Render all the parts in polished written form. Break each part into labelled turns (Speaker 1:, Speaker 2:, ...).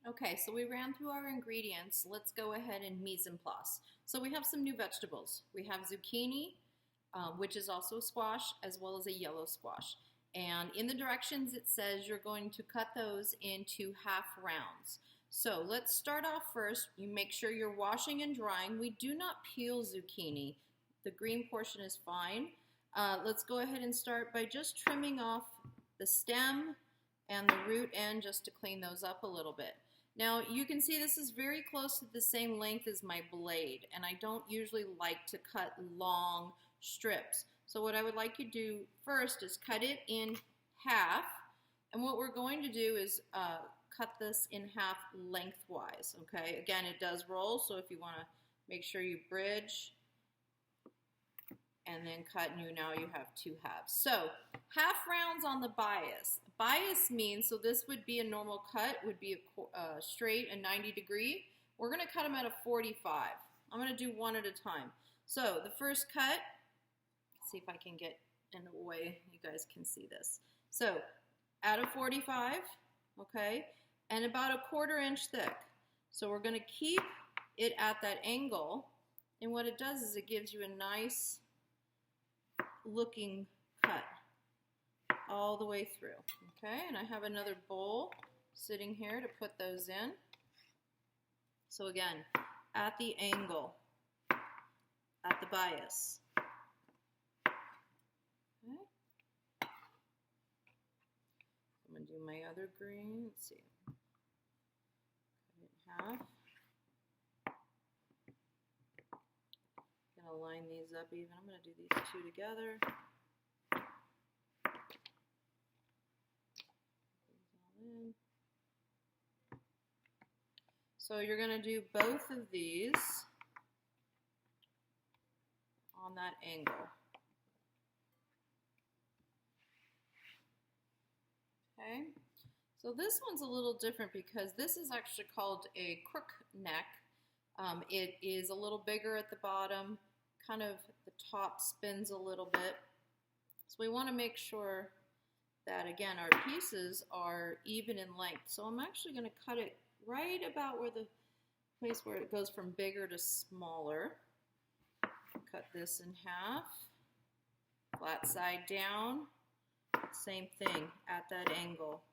Speaker 1: Okay, so we ran through our ingredients. Let's go ahead and mise en place. So we have some new vegetables. We have zucchini, which is also a squash, as well as a yellow squash. And in the directions it says you're going to cut those into half rounds. So let's start off first. You make sure you're washing and drying. We do not peel zucchini. The green portion is fine. Let's go ahead and start by just trimming off the stem and the root end just to clean those up a little bit. Now you can see this is very close to the same length as my blade, and I don't usually like to cut long strips. So what I would like you to do first is cut it in half, and what we're going to do is cut this in half lengthwise, okay? Again, it does roll, so if you want to make sure you bridge and then cut, and now you have two halves. So half rounds on the bias. Bias means, so this would be a normal cut, would be a straight and 90 degree. We're gonna cut them at a 45. I'm gonna do one at a time. So the first cut, let's see if I can get in a way you guys can see this. So at a 45, okay, and about a 1/4 inch thick. So we're gonna keep it at that angle, and what it does is it gives you a nice looking cut all the way through, okay? And I have another bowl sitting here to put those in. So again, at the angle, at the bias. Okay. I'm gonna do my other green, let's see. Cut it in half. Gonna line these up even. I'm gonna do these two together. So you're going to do both of these on that angle. Okay, so this one's a little different because this is actually called a crook neck. It is a little bigger at the bottom, kind of the top spins a little bit. So we want to make sure that, again, our pieces are even in length. So I'm actually going to cut it right about where the place where it goes from bigger to smaller. Cut this in half, flat side down, same thing at that angle.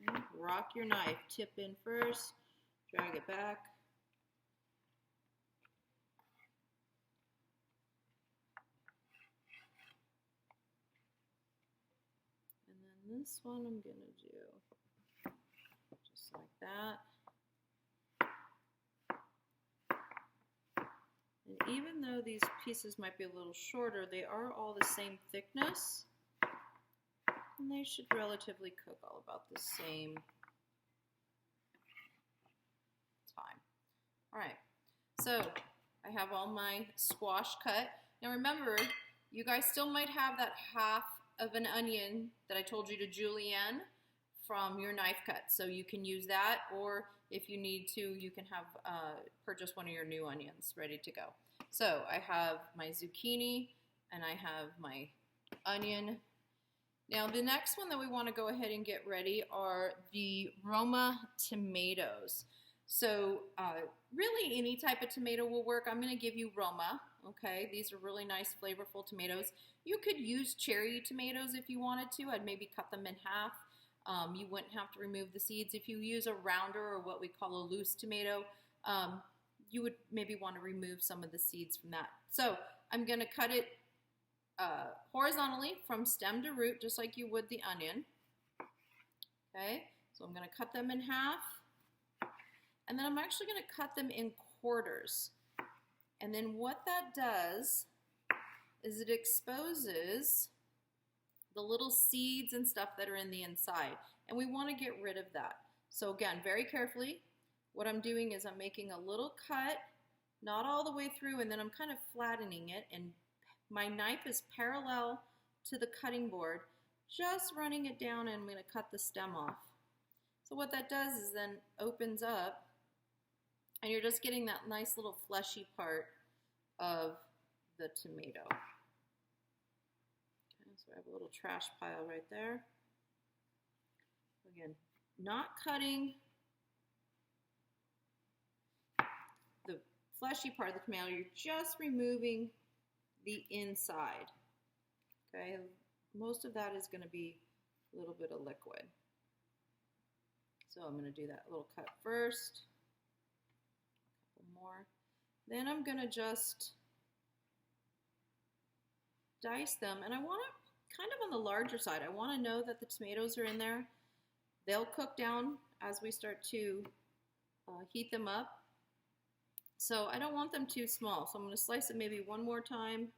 Speaker 1: Okay. Rock your knife, tip in first, drag it back. This one I'm going to do just like that. And even though these pieces might be a little shorter, they are all the same thickness, and they should relatively cook all about the same time. All right, so I have all my squash cut. Now remember, you guys still might have that half of an onion that I told you to julienne from your knife cut. So you can use that, or if you need to, you can have purchase one of your new onions ready to go. So I have my zucchini and I have my onion. Now the next one that we want to go ahead and get ready are the Roma tomatoes. So really any type of tomato will work. I'm going to give you Roma. Okay, these are really nice, flavorful tomatoes. You could use cherry tomatoes if you wanted to. I'd maybe cut them in half. You wouldn't have to remove the seeds. If you use a rounder or what we call a loose tomato, you would maybe want to remove some of the seeds from that. So I'm going to cut it horizontally from stem to root, just like you would the onion. Okay, so I'm going to cut them in half. And then I'm actually going to cut them in quarters. And then what that does is it exposes the little seeds and stuff that are in the inside. And we want to get rid of that. So again, very carefully, what I'm doing is I'm making a little cut, not all the way through, and then I'm kind of flattening it. And my knife is parallel to the cutting board, just running it down, and I'm going to cut the stem off. So what that does is then opens up, and you're just getting that nice little fleshy part of the tomato. have a little trash pile right there. Again, not cutting the fleshy part of the tomato, you're just removing the inside. Okay, most of that is going to be a little bit of liquid. So I'm going to do that little cut first. A couple more. Then I'm going to just dice them, and I want it kind of on the larger side. I want to know that the tomatoes are in there. They'll cook down as we start to heat them up. So I don't want them too small. So I'm going to slice it maybe one more time.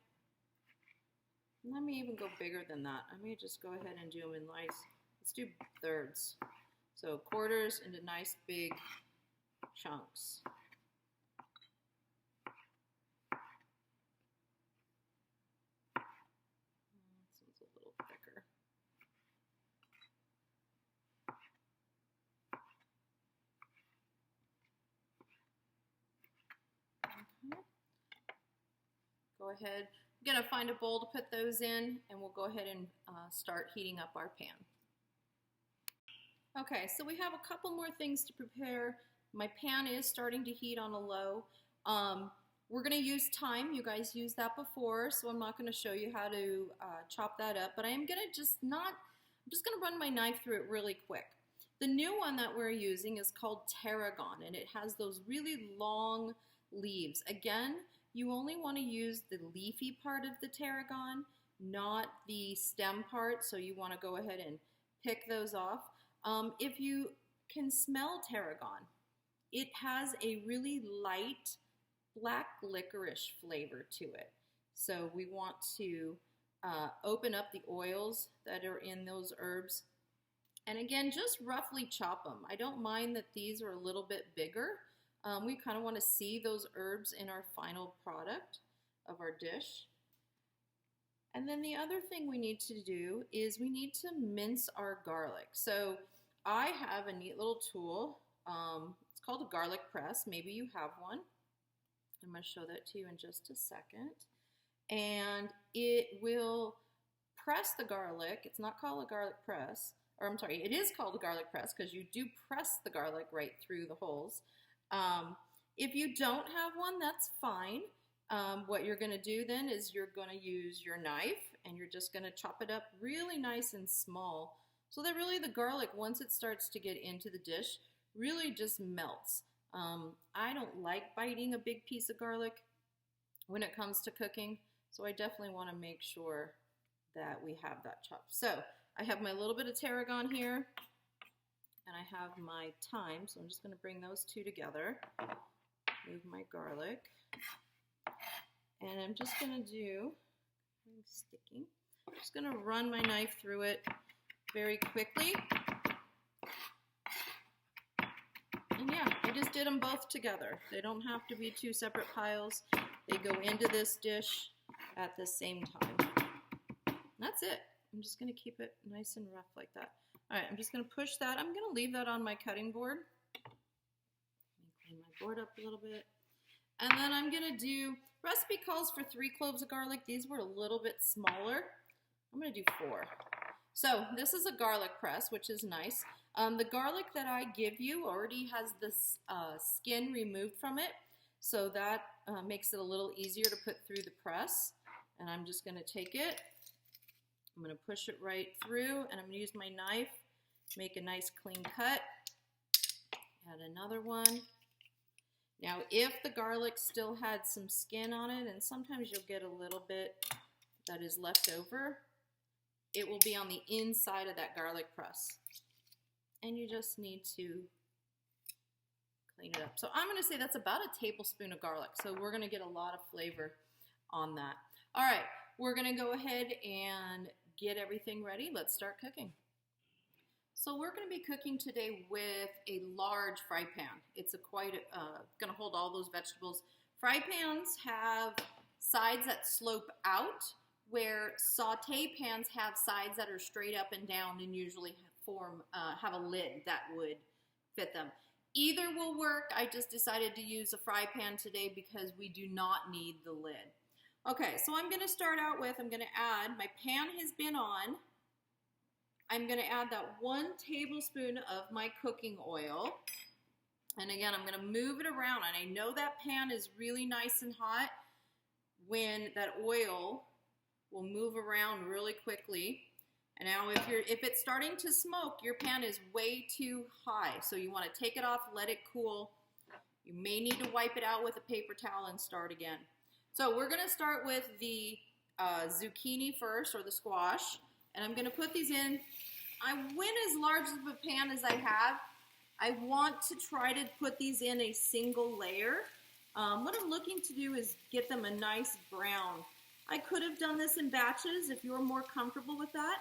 Speaker 1: Let me even go bigger than that. I may just go ahead and do them in nice, let's do thirds. So quarters into nice big chunks. This one's a little thicker. Okay. Go ahead. I'm going to find a bowl to put those in, and we'll go ahead and start heating up our pan. Okay, so we have a couple more things to prepare. My pan is starting to heat on a low. We're going to use thyme. You guys used that before, so I'm not going to show you how to chop that up, but I am going to I'm just going to run my knife through it really quick. The new one that we're using is called tarragon, and it has those really long leaves. Again, you only want to use the leafy part of the tarragon, not the stem part, so you want to go ahead and pick those off. If you can smell tarragon, it has a really light black licorice flavor to it. So we want to open up the oils that are in those herbs. And again, just roughly chop them. I don't mind that these are a little bit bigger. We kind of want to see those herbs in our final product of our dish. And then the other thing we need to do is we need to mince our garlic. So I have a neat little tool. It's called a garlic press. Maybe you have one. I'm going to show that to you in just a second. And it will press the garlic. It's not called a garlic press. Or I'm sorry, it is called a garlic press because you do press the garlic right through the holes. If you don't have one, that's fine. What you're going to do then is you're going to use your knife and you're just going to chop it up really nice and small so that really the garlic, once it starts to get into the dish, really just melts. I don't like biting a big piece of garlic when it comes to cooking, so I definitely want to make sure that we have that chopped. So I have my little bit of tarragon here, and I have my thyme, so I'm just going to bring those two together. Move my garlic, and I'm just going to do, I'm sticking, I'm just going to run my knife through it very quickly. And yeah, I just did them both together. They don't have to be two separate piles. They go into this dish at the same time. That's it. I'm just going to keep it nice and rough like that. All right, I'm just going to push that. I'm going to leave that on my cutting board. Let me clean my board up a little bit. And then I'm going to do, recipe calls for 3 cloves of garlic. These were a little bit smaller. I'm going to do 4. So this is a garlic press, which is nice. The garlic that I give you already has this skin removed from it. So that makes it a little easier to put through the press. And I'm just going to take it. I'm going to push it right through, and I'm going to use my knife, make a nice clean cut. Add another one. Now, if the garlic still had some skin on it, and sometimes you'll get a little bit that is left over, it will be on the inside of that garlic press. And you just need to clean it up. So I'm going to say that's about a tablespoon of garlic. So we're going to get a lot of flavor on that. All right, we're going to go ahead and get everything ready. Let's start cooking. So we're going to be cooking today with a large fry pan. It's going to hold all those vegetables. Fry pans have sides that slope out, where sauté pans have sides that are straight up and down and usually have a lid that would fit them. Either will work. I just decided to use a fry pan today because we do not need the lid. Okay, so I'm going to start out with, I'm going to add, my pan has been on. I'm going to add that 1 tablespoon of my cooking oil. And again, I'm going to move it around. And I know that pan is really nice and hot when that oil will move around really quickly. And now if it's starting to smoke, your pan is way too high. So you want to take it off, let it cool. You may need to wipe it out with a paper towel and start again. So we're going to start with the zucchini first, or the squash. And I'm going to put these in. I went as large of a pan as I have. I want to try to put these in a single layer. What I'm looking to do is get them a nice brown. I could have done this in batches. If you're more comfortable with that,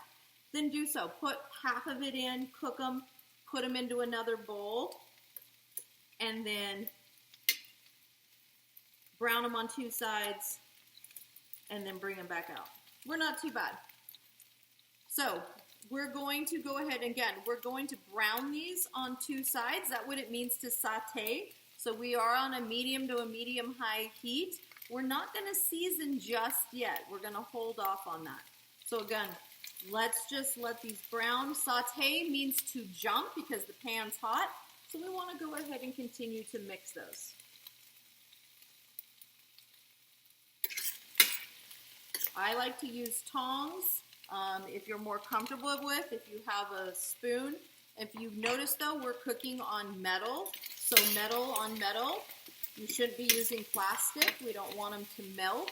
Speaker 1: then do so. Put half of it in, cook them, put them into another bowl, and then brown them on 2 sides, and then bring them back out. We're not too bad. So we're going to go ahead, again, we're going to brown these on 2 sides. That's what it means to saute. So we are on a medium to a medium-high heat. We're not going to season just yet. We're going to hold off on that. So again, let's just let these brown. Saute means to jump because the pan's hot. So we want to go ahead and continue to mix those. I like to use tongs if you're more comfortable with, if you have a spoon. If you've noticed though, we're cooking on metal. So metal on metal. You shouldn't be using plastic. We don't want them to melt.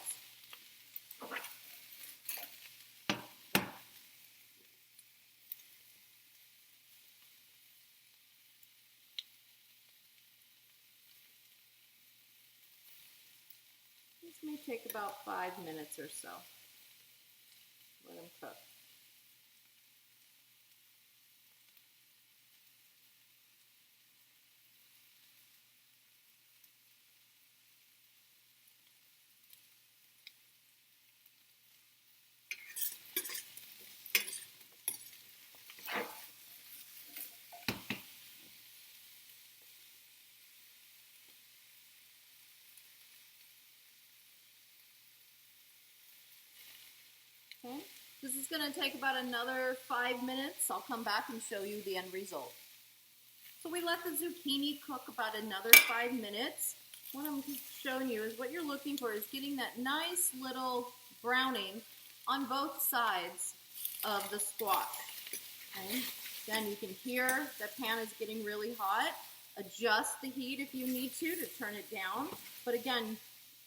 Speaker 1: This may take about 5 minutes or so. Let them cook. Okay. This is going to take about another 5 minutes. I'll come back and show you the end result. So we let the zucchini cook about another 5 minutes. What I'm showing you is what you're looking for is getting that nice little browning on both sides of the squash. Okay. Again, you can hear the pan is getting really hot. Adjust the heat if you need to turn it down. But again,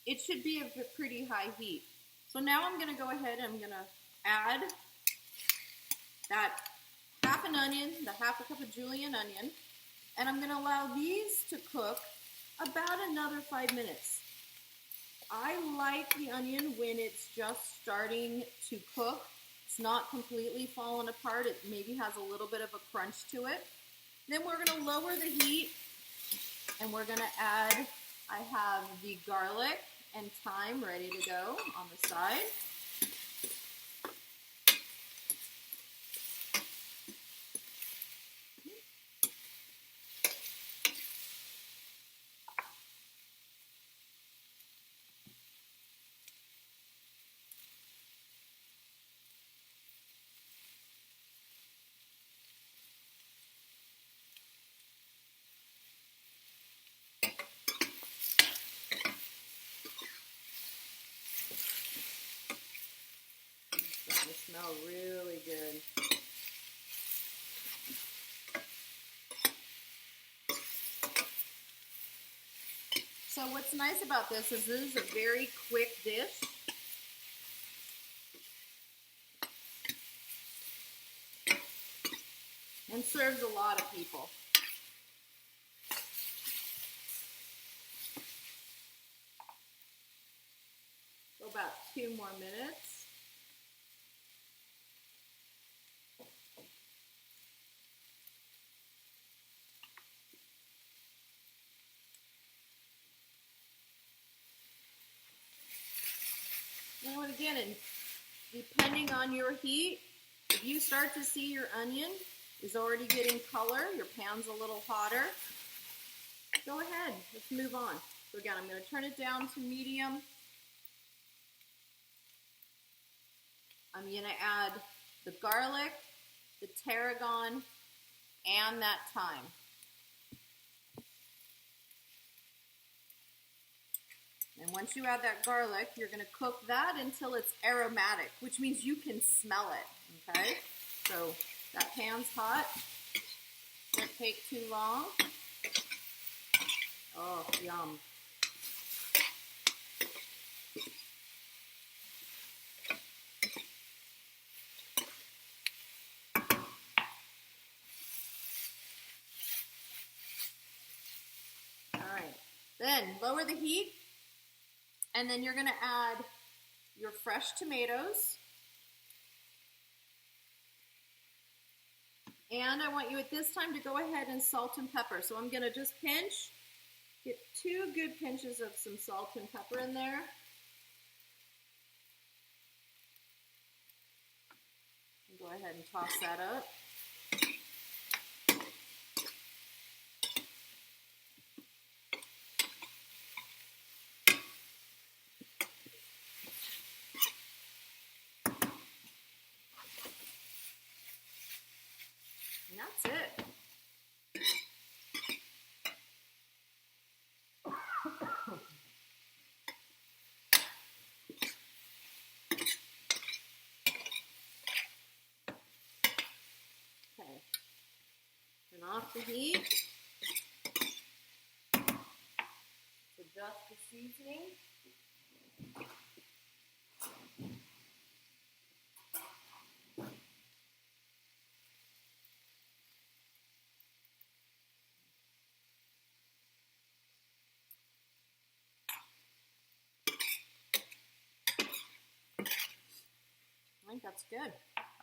Speaker 1: it should be a pretty high heat. So now I'm going to go ahead and I'm going to add that half an onion, the half a cup of julienne onion, and I'm going to allow these to cook about another 5 minutes. I like the onion when it's just starting to cook. It's not completely fallen apart. It maybe has a little bit of a crunch to it. Then we're going to lower the heat and we're going to add, I have the garlic and thyme ready to go on the side. They smell really good. So what's nice about this is a very quick dish. And serves a lot of people. So about 2 more minutes. Now again, and depending on your heat, if you start to see your onion is already getting color, your pan's a little hotter, go ahead, let's move on. So again, I'm going to turn it down to medium. I'm going to add the garlic, the tarragon, and that thyme. And once you add that garlic, you're going to cook that until it's aromatic, which means you can smell it, okay? So that pan's hot. Won't take too long. Oh, yum. All right, then lower the heat, and then you're gonna add your fresh tomatoes. And I want you at this time to go ahead and salt and pepper. So I'm gonna just pinch, get 2 good pinches of some salt and pepper in there. And go ahead and toss that up. And that's it. Okay. Turn off the heat. Adjust the seasoning. I think that's good.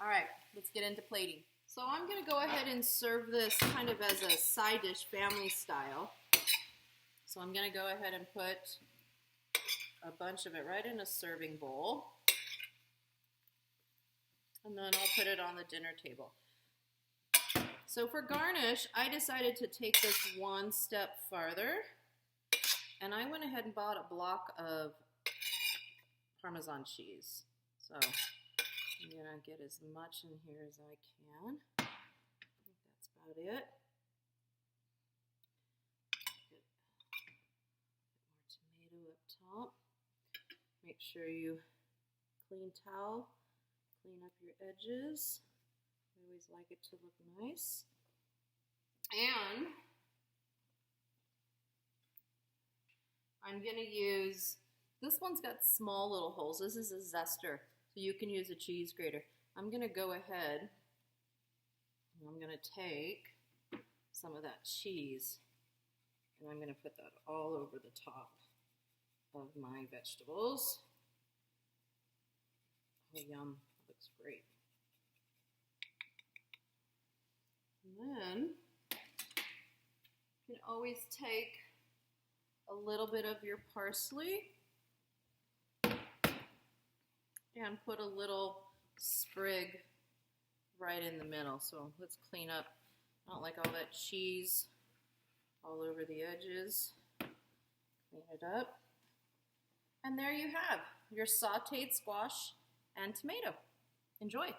Speaker 1: All right, let's get into plating. So I'm gonna go ahead and serve this kind of as a side dish, family style. So I'm gonna go ahead and put a bunch of it right in a serving bowl. And then I'll put it on the dinner table. So for garnish, I decided to take this one step farther. And I went ahead and bought a block of Parmesan cheese. So I'm gonna get as much in here as I can. I think that's about it. Get a bit more tomato up top. Make sure you clean towel, clean up your edges. I always like it to look nice. And I'm gonna use, this one's got small little holes. This is a zester. So you can use a cheese grater. I'm gonna go ahead and I'm gonna take some of that cheese and I'm gonna put that all over the top of my vegetables. Oh, yum, that looks great. And then you can always take a little bit of your parsley and put a little sprig right in the middle. So let's clean up. I don't like all that cheese all over the edges. Clean it up. And there you have your sauteed squash and tomato. Enjoy.